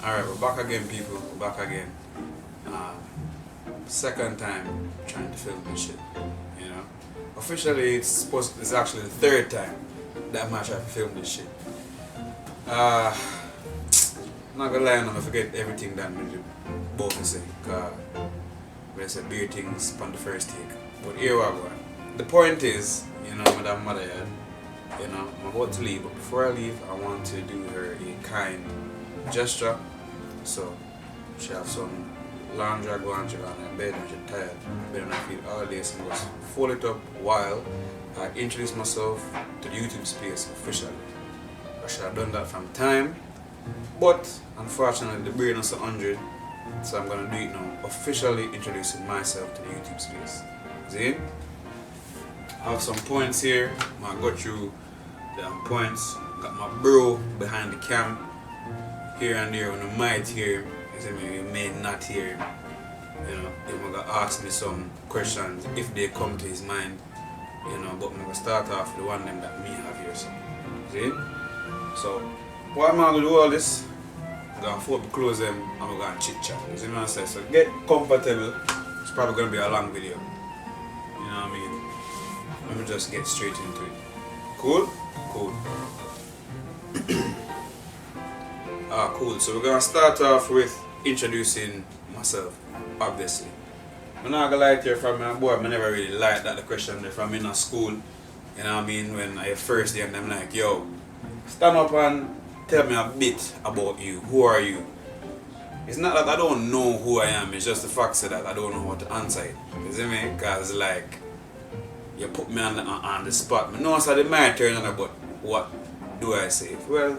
Alright, we're back again, people. We're back again. Um, Second time trying to film this shit. You know, officially it's actually the third time that I'm trying to film this shit. I'm not gonna lie, I'm gonna forget everything that we do both to say. Cause we said beer things on the first take. But here we go. The point is, you know, Madam Mother, you know, I'm about to leave, but before I leave, I want to do her a kind gesture. So she have some laundry going on her bed and she's tired. Been on her feet all day, so I'm going to fold it up while I introduce myself to the YouTube space officially. I should have done that from time, but unfortunately the brain is 100, so I'm going to do it now, officially introducing myself to the YouTube space. See? I have some points here. I'm going to go through the points. Got my bro behind the cam. Here and there, when you might hear, you may not hear, you know, he's gonna ask me some questions if they come to his mind, you know, but I'm gonna start off with the one them that me have here. So, see? So, why am I gonna do all this? I'm gonna fold close them and we're gonna chit chat. You see what I'm saying? So get comfortable. It's probably gonna be a long video. You know what I mean? Let me just get straight into it. Cool? Cool. Cool. So we're gonna start off with introducing myself, obviously. I'm not gonna lie to you, from my boy, I never really liked that the question there from in school. You know what I mean? When I first day and I'm like, yo, stand up and tell me a bit about you. Who are you? It's not that I don't know who I am, it's just the fact that I don't know how to answer it. You see me? Because like you put me on the spot. I know it's like my turn on, but what do I say? Well,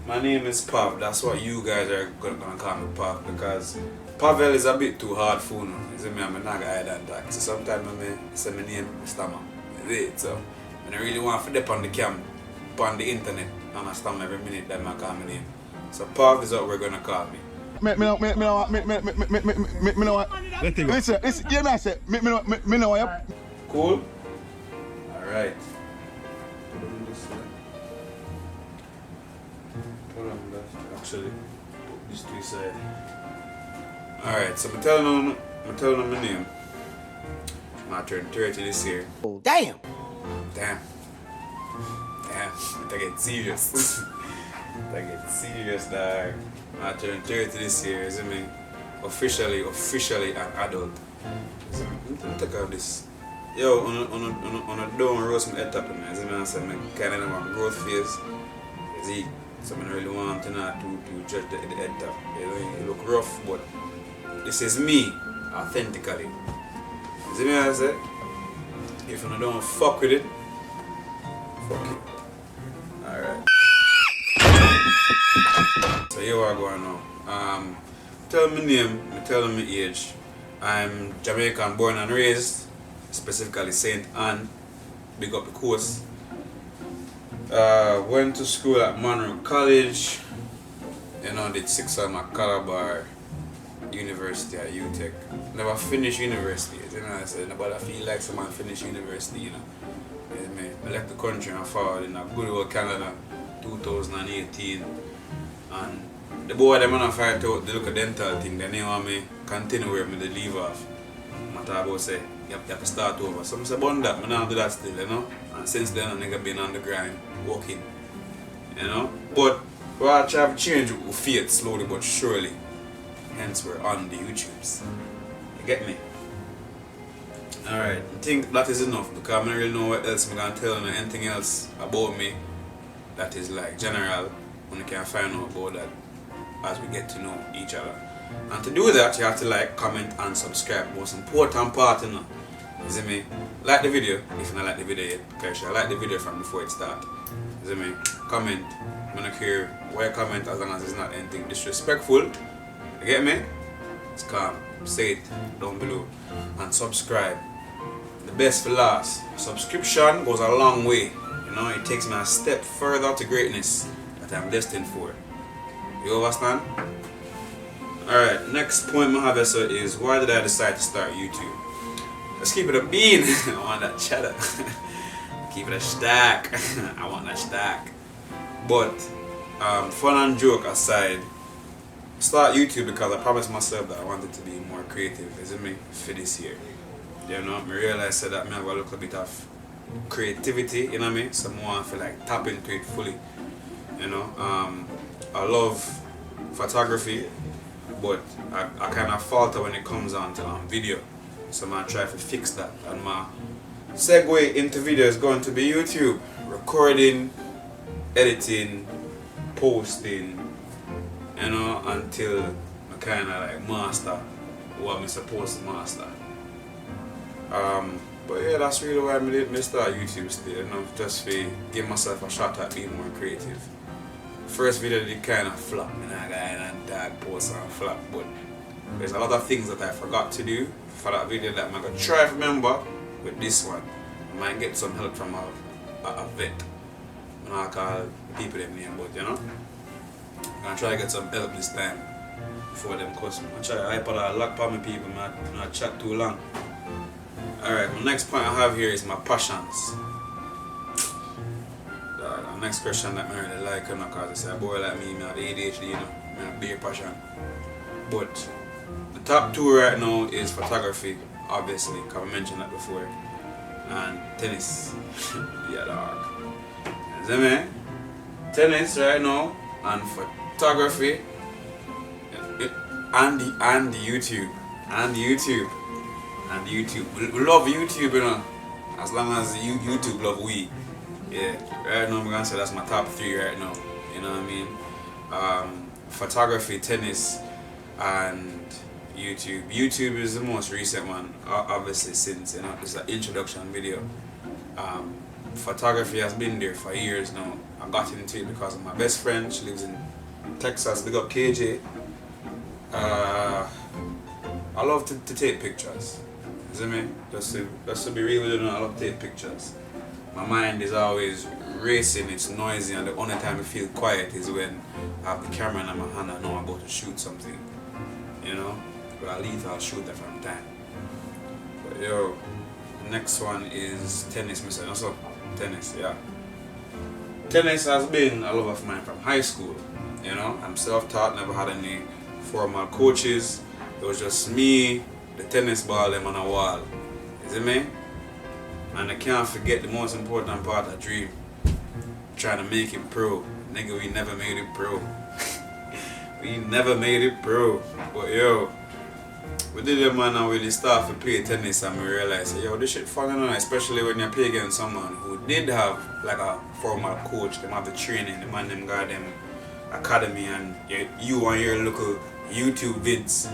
my name is Pav. That's what you guys are gonna call me Pav, because Pavel is a bit too hard for me. You see me? I'm not gonna hide that. So sometimes I say my name Stammer. So I don't really want to dip on the cam, on the internet, and I stammer every minute that I call my name. So Pav is what we're gonna call me. Me know what. Listen, hear me say, me know what. Cool? Alright. Actually, put this to his side. Alright, so I'm telling them my name. I turned 30 this year. Oh, damn. Damn. I get serious. I get serious, dog. I turned 30 this year, isn't me? Officially an adult. So, let me take out this. Yo, on a don't roast my head top in me. Isn't me? I said, I kind of have a growth phase. You see? So I don't really want to judge the head top. You know, it look rough, but this is me, authentically. You see me? I say? If you don't fuck with it, fuck it. Alright. So here we go now. Tell me my name, tell me my age. I'm Jamaican born and raised, specifically St. Anne, big up the coast. Went to school at Monroe College, you know, did 6 on my Calabar University at UTech. Never finished university, you know. I said nobody feel like someone finished university, you know. I left the country and forward in a good old Canada 2018, and the boy them wanna find out the look at dental thing, they didn't want me continue where me leave off. I talk about say you have to start over. So I say about that, I don't do that still, you know. And since then I nigga been on the grind, working. You know? But we all try to change with faith slowly but surely. Hence we're on the YouTubes. You get me? Alright, I think that is enough because I don't really know what else I'm gonna tell you, anything else about me that is like general, when you can find out about that as we get to know each other. And to do that, you have to like, comment and subscribe. Most important part, you know. You see me? Like the video if you don't like the video yet, because I like the video from before it starts. You see me? Comment. I'm not care why you comment as long as it's not anything disrespectful. You get me? It's calm. Say it down below. And subscribe. The best for last. Subscription goes a long way. You know, it takes me a step further to greatness that I'm destined for. You understand? Alright, next point I have is why did I decide to start YouTube? Let's keep it a bean. I want that cheddar. Keep it a stack. I want that stack. But fun and joke aside, start YouTube because I promised myself that I wanted to be more creative, isn't me, for this year. You know, I realized that I have a little bit of creativity, you know what I mean? So I want to feel like tap into it fully. You know, I love photography, but I kind of falter when it comes on to video. So I'm gonna try to fix that. And my segue into video is going to be YouTube, recording, editing, posting, you know, until I kind of like master what I'm supposed to master. But yeah, that's really why I start YouTube still, you know, just to give myself a shot at being more creative. First video did kind of flop, and I got and tag post and flop, but there's a lot of things that I forgot to do for that video that I'm gonna try to remember with this one. I might get some help from a vet. I'm not call people them name, but you know, I'm gonna try to get some help this time before them customer. I try to put a lot of my people, not chat too long. Alright, the next point I have here is my passions. The next question that I really like, you know, because I say a boy like me, I have ADHD, you know, I have big passion. But the top two right now is photography, obviously, because I mentioned that before, and tennis. Yeah, dog. You see me? Tennis right now, and photography, and the YouTube, and YouTube. And YouTube, we love YouTube, you know, as long as YouTube love we. Yeah, right now I'm gonna say that's my top three right now, you know what I mean? Photography, tennis, and YouTube. YouTube is the most recent one, obviously, since, you know, it's an introduction video. Photography has been there for years now. I got into it because of my best friend. She lives in Texas. Big up KJ. I love to take pictures. You see me? Just to be real with you, I love to take pictures. My mind is always racing, it's noisy, and the only time I feel quiet is when I have the camera in my hand and I know I'm about to shoot something. You know? But at least I'll shoot that from time. But yo, the next one is tennis, Mr. Also, tennis, yeah. Tennis has been a love of mine from high school. You know, I'm self-taught, never had any formal coaches. It was just me, the tennis ball, them on a wall. You see me? And I can't forget the most important part of the dream. Trying to make it pro. Nigga, we never made it pro. We never made it pro. But yo, we did it, man, and we start to play tennis and we realized, yo, this shit falling on, especially when you play against someone who did have like a formal coach. Them have the training, the man them got them academy, and you on your local YouTube vids.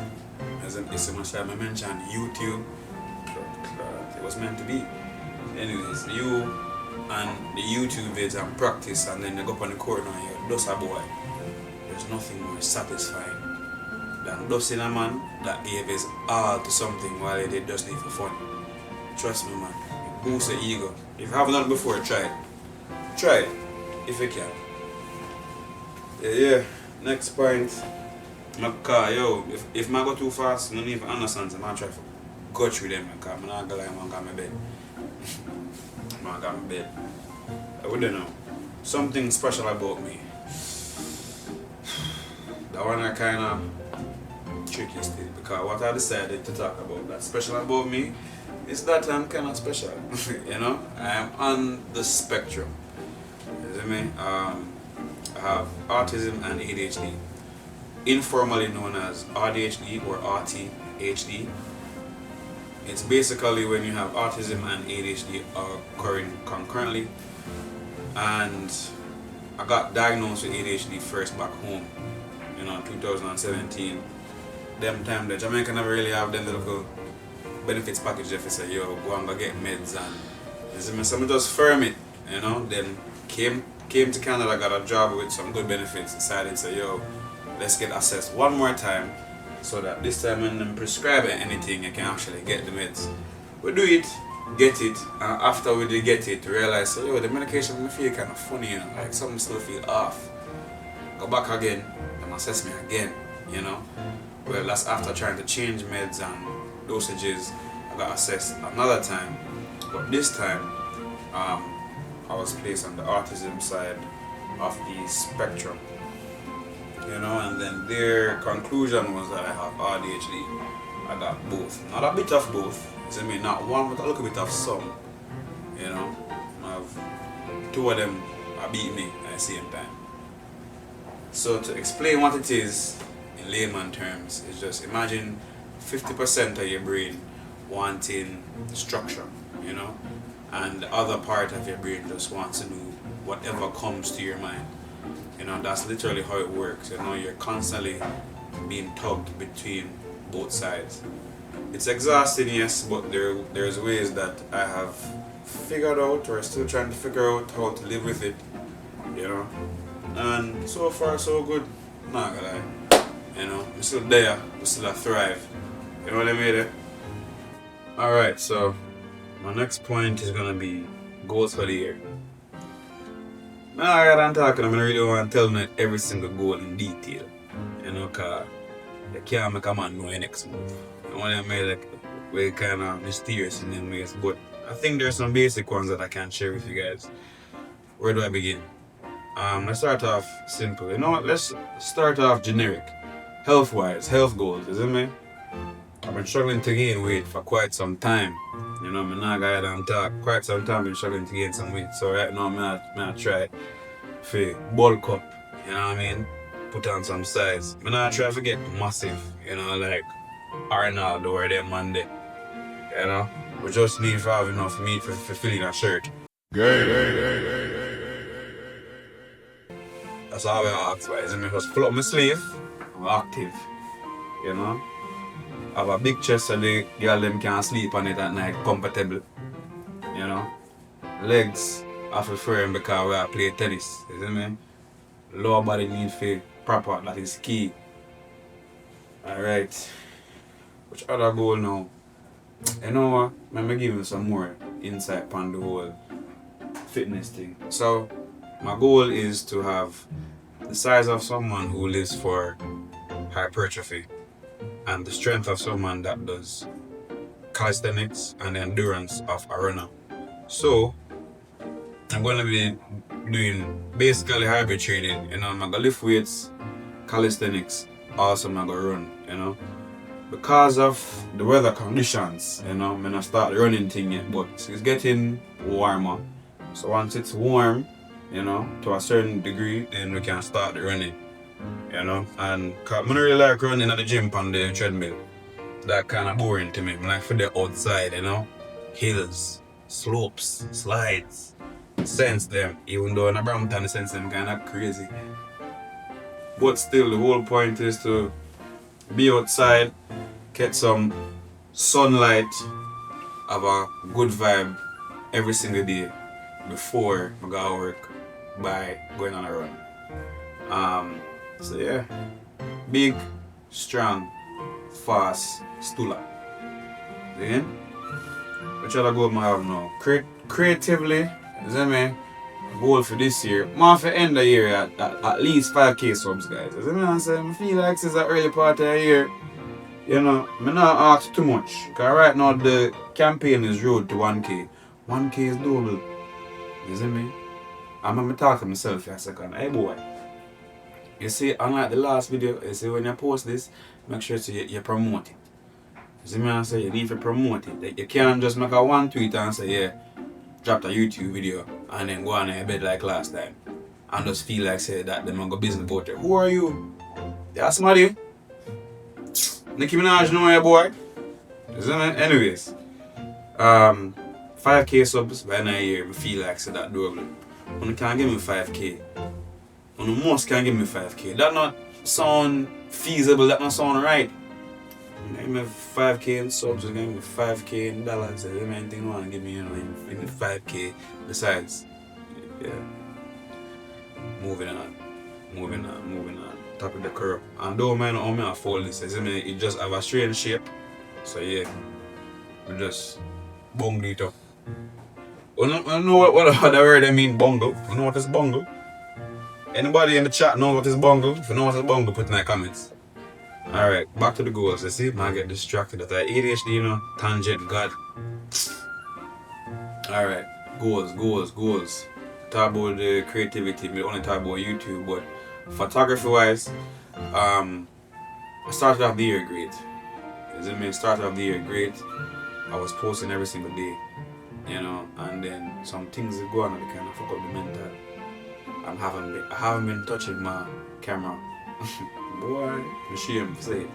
As so much time I mentioned YouTube, it was meant to be. Anyways, you and the YouTube vids and practice, and then you go up on the court and you're just a boy. There's nothing more satisfying than dusting a man that gave his all to something while he did just it for fun. Trust me, man. It boosts the ego. If you haven't done it before, try it. Try it if you can. Yeah. Next point. My car, yo, if I go too fast, no need for understand, I'm gonna try to go through them because I'm not gonna lie, I'm got my bed. I got my bed. I wouldn't know. Something special about me. That one I kinda tricky still, because what I decided to talk about that's special about me is that I'm kinda special. You know? I am on the spectrum. You see me? I have autism and ADHD. Informally known as ADHD or RTHD. It's basically when you have autism and ADHD occurring concurrently. And I got diagnosed with ADHD first back home, you know, 2017. Them time the Jamaica never really have them little benefits package if you say, yo, go and go get meds, and you see me, so I just firm it, you know. Then came to Canada, got a job with some good benefits, decided to say, yo, let's get assessed one more time, so that this time when them prescribe anything, you can actually get the meds. We do it, get it, and after we did get it, realize, yo, the medication me feel kind of funny, you know, like something still feel off. Go back again, and assess me again, you know. Well, that's after trying to change meds and dosages. I got assessed another time, but this time, I was placed on the autism side of the spectrum. you know, and then their conclusion was that I have ADHD. I got both. Not a bit of both. I mean, not one, but a little bit of some. You know, I have two of them beat me at the same time. So to explain what it is in layman terms, is just imagine 50% of your brain wanting structure, you know, and the other part of your brain just wants to do whatever comes to your mind. You know, that's literally how it works. You know, you're constantly being tugged between both sides. It's exhausting, yes, but there's ways that I have figured out, or still trying to figure out how to live with it, you know. And so far so good, not gonna lie. You know, I'm still there, I'm still thrive. You know what I mean? Alright, so my next point is gonna be goals for the year. Now I gotta talk, I really want to tell me every single goal in detail. You know, cause you can't make a man know your next move. I want to make like way kind of mysterious in them ways, but I think there's some basic ones that I can share with you guys. Where do I begin? Let's start off simple. You know what? Let's start off generic. Health-wise, health goals, isn't it? I've been struggling to gain weight for quite some time. You know, I'm not going to talk. Quite some time I've been struggling to gain some weight. So right now I'm going to try to bulk up. You know what I mean? Put on some size. I'm not try to get massive. You know, like Arnold or them Monday. You know? We just need to have enough meat for filling a shirt. That's how I act, right? I just pull up my sleeve, I'm active. You know? I have a big chest so the girl them can sleep on it at night comfortable. You know? Legs I feel firm because we are play tennis. You see me? Lower body need feel proper, that is key. Alright. Which other goal now? You know what? Let me give you some more insight on the whole fitness thing. So, my goal is to have the size of someone who lives for hypertrophy and the strength of someone that does calisthenics and the endurance of a runner. So, I'm going to be doing basically hybrid training. You know, I'm going to lift weights, calisthenics, also I'm going to run, you know. Because of the weather conditions, you know, I'm not start the running thing yet, but it's getting warmer. So once it's warm, you know, to a certain degree, then we can start the running, you know. And cause I don't really like running at the gym on the treadmill. That kind of boring to me. I like for the outside, you know, hills, slopes, slides, sense them. Even though in a Brampton, the sense them kind of crazy. But still, the whole point is to be outside, get some sunlight, have a good vibe every single day before I go to work by going on a run. So yeah, big, strong, fast, stula. Then, which other goal I have now? Creatively, is that me? Goal for this year. I'm for end the year at least 5k subs, guys. As I say, I feel like this is the early part of the year. You know, I'm not ask too much. Because right now the campaign is road to 1k. 1k is doable. You see me? I'm going to talk to myself for a second. Hey boy. You see, unlike the last video, you see when you post this, make sure you promote it. You see me? I say you need to promote it. Like, you can't just make a one tweet and say, yeah, dropped a YouTube video and then go on in your bed like last time and just feel like say that them go business about it. Who are you? Yeah, somebody. Nicki Minaj know you, boy. You see me? Anyways, 5k subs by the year, I feel like say that doable. You can't give me 5k. You most can give me 5k. That not sound feasible, that not sound right. Give me 5k in subs, give me 5k in dollars. If anything you want to give me, you know, in 5k besides. Yeah. Moving on. Top of the curve. And don't mind how I fold this. It just have a strange shape. So yeah. We just bungle it up. You know what the word I mean, bungle? You know what is bungle? Anybody in the chat know what is bungle? If you know what is bungle, put in the comments. Alright, back to the goals. You see, I get distracted. That's ADHD, you know, tangent, God. Alright, goals. talk about the creativity, we only talk about YouTube, but photography wise, I started off the year great. You see me? Started off the year great. I was posting every single day, you know, and then some things that go on that kind of fuck up the mental. I haven't been touching my camera. Boy, I'm ashamed to say it.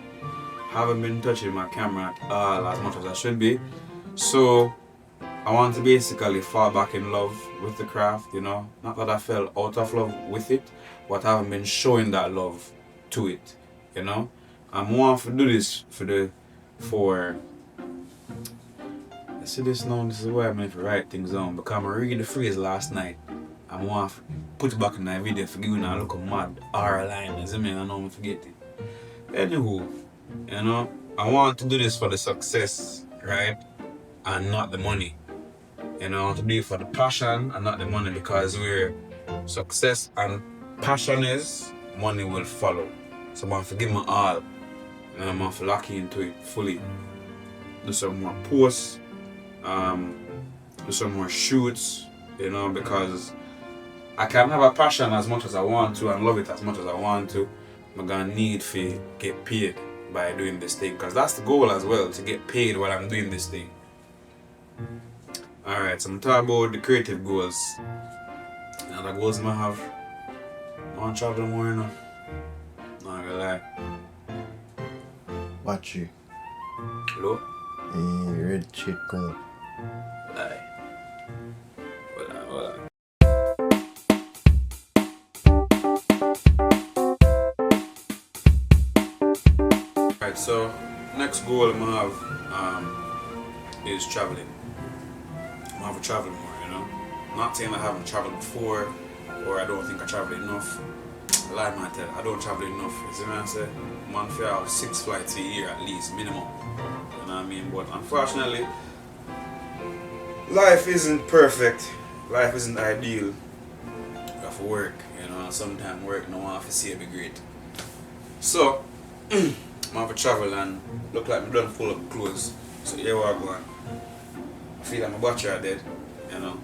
Haven't been touching my camera at all as much as I should be. So I want to basically fall back in love with the craft, you know. Not that I fell out of love with it, but I haven't been showing that love to it, you know. I'm want to do this for see this now, this is why I'm going to write things down, because I read the phrase last night. I want to put it back in that video for giving a look mad R line, you see me, I know I'm forgetting. Anywho, you know, I want to do this for the success, right? And not the money. You know, I want to do it for the passion and not the money, because where success and passion is, money will follow. So I'm going to give my all, and I'm going to lock into it fully. Do some more posts, do some more shoots, you know, because I can have a passion as much as I want to and love it as much as I want to. I'm gonna need to get paid by doing this thing, because that's the goal as well, to get paid while I'm doing this thing. Alright, so I'm talking about the creative goals. Now the goals I have, I want to travel more, you know. Not gonna lie. Battery. Hello? Red shit come. Lie. Hold on. Alright, so next goal I'm gonna have is traveling. I'm gonna have to travel more, you know. I'm not saying I haven't traveled before or I don't think I travel enough. I lie, man, tell I don't travel enough. You see what I say? Man, I have 6 flights a year at least, minimum. You know what I mean? But unfortunately, life isn't perfect. Life isn't ideal. You have to work, you know, and sometimes work no one have to say it be great. So I'm have to travel and look like I'm done full of clothes. So here we are going. I feel like my battery are dead, you know.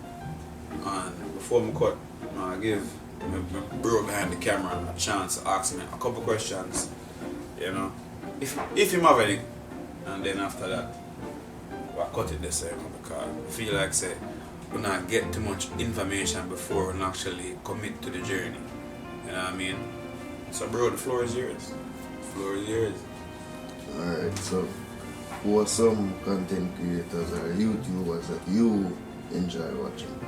And before I cut, I give my bro behind the camera a chance to ask me a couple questions, you know. If you have any, and then after that, I cut it this way, because I feel like say we not get too much information before we actually commit to the journey. You know what I mean? So bro, the floor is yours. The floor is yours. Alright, so who are some content creators or YouTubers that you enjoy watching?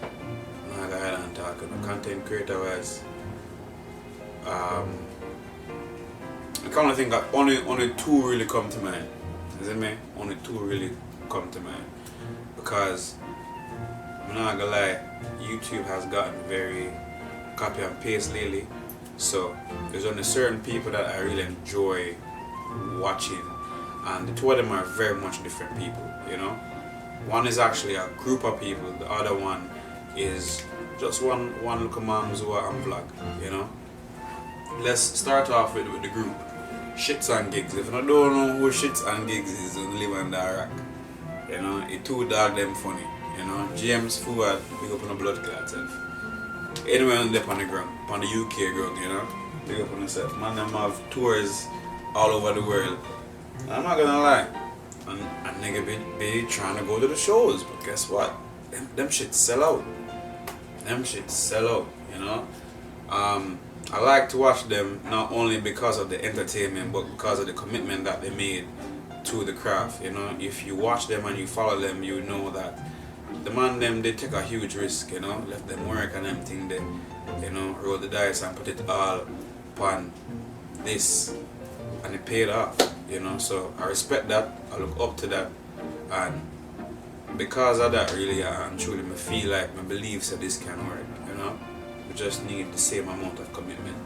I'm not gonna head and talk about content creator wise. I kind of think that only two really come to mind. You see me? Only two really come to mind. Because I'm not gonna lie, YouTube has gotten very copy and paste lately. So there's only certain people that I really enjoy watching, and the two of them are very much different people, you know. One is actually a group of people, the other one is just one little man who's and vlog, you know. Let's start off with the group. Shits and Gigs. If you don't know who Shits and Gigs is, you live under a rock. You know, it two dog them funny. You know, James Ford, big up on the blood clot self. Anywhere on there on the ground, on the UK ground, you know, big up on yourself. Man, them have tours all over the world. And I'm not gonna lie, and a nigga be trying to go to the shows, but guess what? Them shits sell out. Them shits sell out, you know. I like to watch them not only because of the entertainment, but because of the commitment that they made to the craft. You know, if you watch them and you follow them, you know that the man them, they take a huge risk. You know, left them work and everything. They, you know, roll the dice and put it all upon this, and it paid off. You know, so I respect that. I look up to that, and because of that, really and truly, I feel like my beliefs that this can work. You know. We just need the same amount of commitment.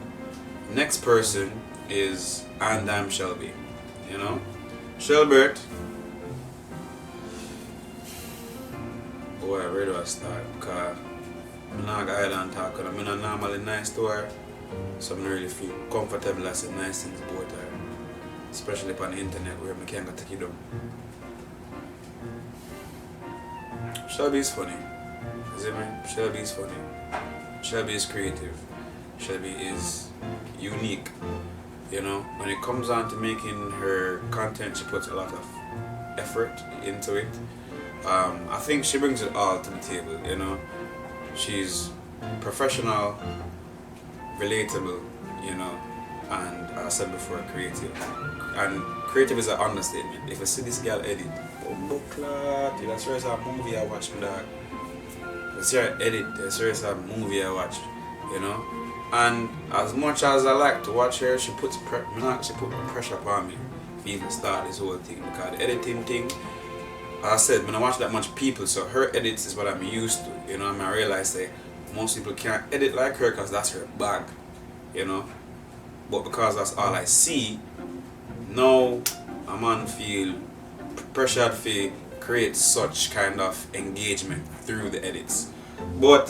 Next person is and Shelby. You know? Shelbert. Boy, where do I start? Because I'm not going to talk, I'm not normally nice to her. So I don't really feel comfortable as a nice things about her. Especially on the internet where I can't take it down. Shelby is funny. You see me? Shelby is funny. Shelby is creative. Shelby is unique. You know, when it comes on to making her content, she puts a lot of effort into it. I think she brings it all to the table, you know. She's professional, relatable, you know, and as I said before, creative. And creative is an understatement. If you see this girl edit, that's serious a movie I watched, my dog. That's her edit, that's serious a movie I watched, you know. And as much as I like to watch her, she put pressure upon me to even start this whole thing, because the editing thing, as I said, when I watch that much people, so her edits is what I'm used to, you know. I realize that most people can't edit like her because that's her bag, you know. But because that's all I see, now I'm on feel pressured to create such kind of engagement through the edits. But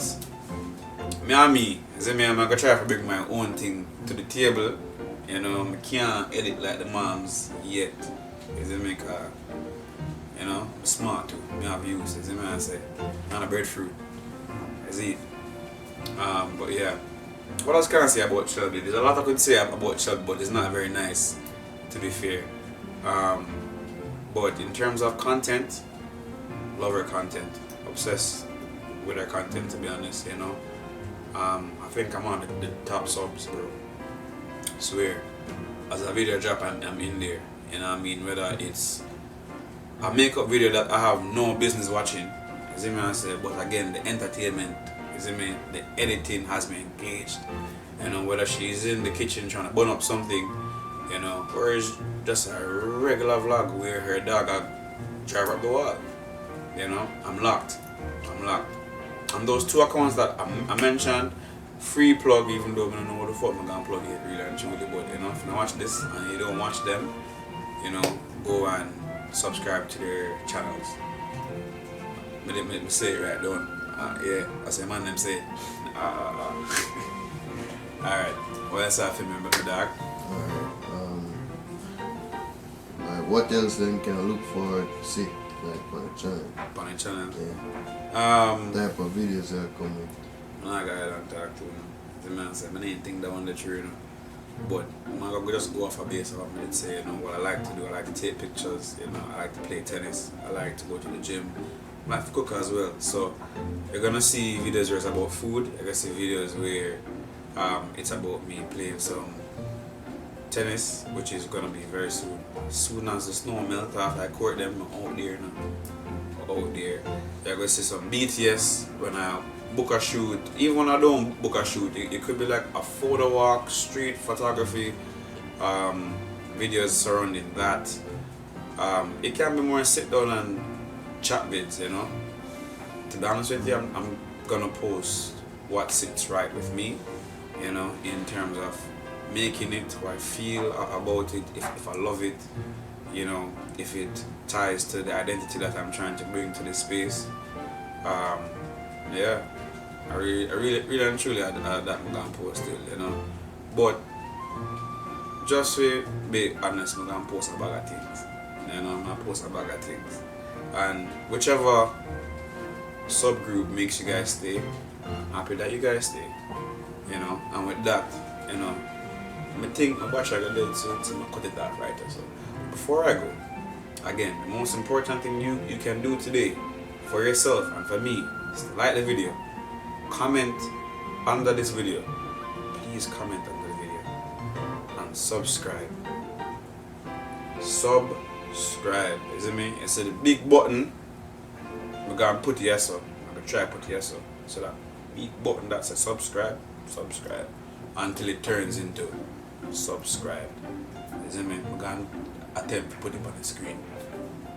me, I'm gonna try to bring my own thing to the table. You know, I can't edit like the moms yet. You know, I'm smart too. I have views, I say. And a breadfruit. Is it? But yeah. What else can I say about Shelby? There's a lot I could say about Shelby, but it's not very nice, to be fair. But in terms of content, love her content. Obsessed with her content, to be honest, you know. I think I'm on the top subs, bro. Swear. As a video drop, I'm in there. You know what I mean? Whether it's a makeup video that I have no business watching, you see me I say, but again, the entertainment, you see me, the editing has me engaged. You know, whether she's in the kitchen trying to burn up something, you know, or it's just a regular vlog where her dog drive up the wall. You know, I'm locked. And those two accounts that I mentioned, free plug, even though I don't know what the fuck I'm gonna plug it really and truly, but you know, if you watch this and you don't watch them, you know, go and subscribe to their channels. Let me say it right, don't. Yeah, I say man them say it. Alright, what else I feel about the dog? Alright, what else then can I look forward to see, like, on the channel? On the channel? Yeah. Type of videos that are coming. I'm not gonna talk to him. The man said, I didn't think that one the true, you know. But I'm not gonna just go off a base of what I say, you know, what I like to do. I like to take pictures, you know, I like to play tennis, I like to go to the gym. I like to cook as well. So you're gonna see videos where it's about food, you're gonna see videos where it's about me playing some tennis, which is gonna be very soon. As soon as the snow melt off, I court them out there now. Out there. You're gonna see some BTS when I book a shoot. Even when I don't book a shoot, it could be like a photo walk, street photography, videos surrounding that. It can be more sit down and chat vids, you know. To be honest with you, I'm gonna post what sits right with me, you know, in terms of making it, how I feel about it, if I love it, you know, if it ties to the identity that I'm trying to bring to this space. Yeah, I really and truly that I'm gonna post still, you know. But just to be honest, I'm gonna post a bag of things. You know, I'm gonna post a bag of things. And whichever subgroup makes you guys stay, I'm happy that you guys stay. You know, and with that, you know, I think my battery got dead, so I cut it off right. So before I go, again, the most important thing you can do today for yourself and for me is to like the video, comment under this video, please comment under the video, and subscribe. Subscribe, is it me? It's the big button. I'm gonna put here so. I'm gonna try put here so that big button that says subscribe until it turns into subscribe. Is it me? I'm gonna attempt to put it on the screen.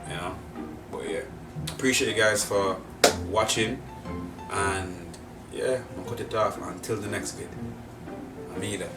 You know? But yeah. Appreciate you guys for watching, and yeah, I'm gonna cut it off until the next vid. I'm either.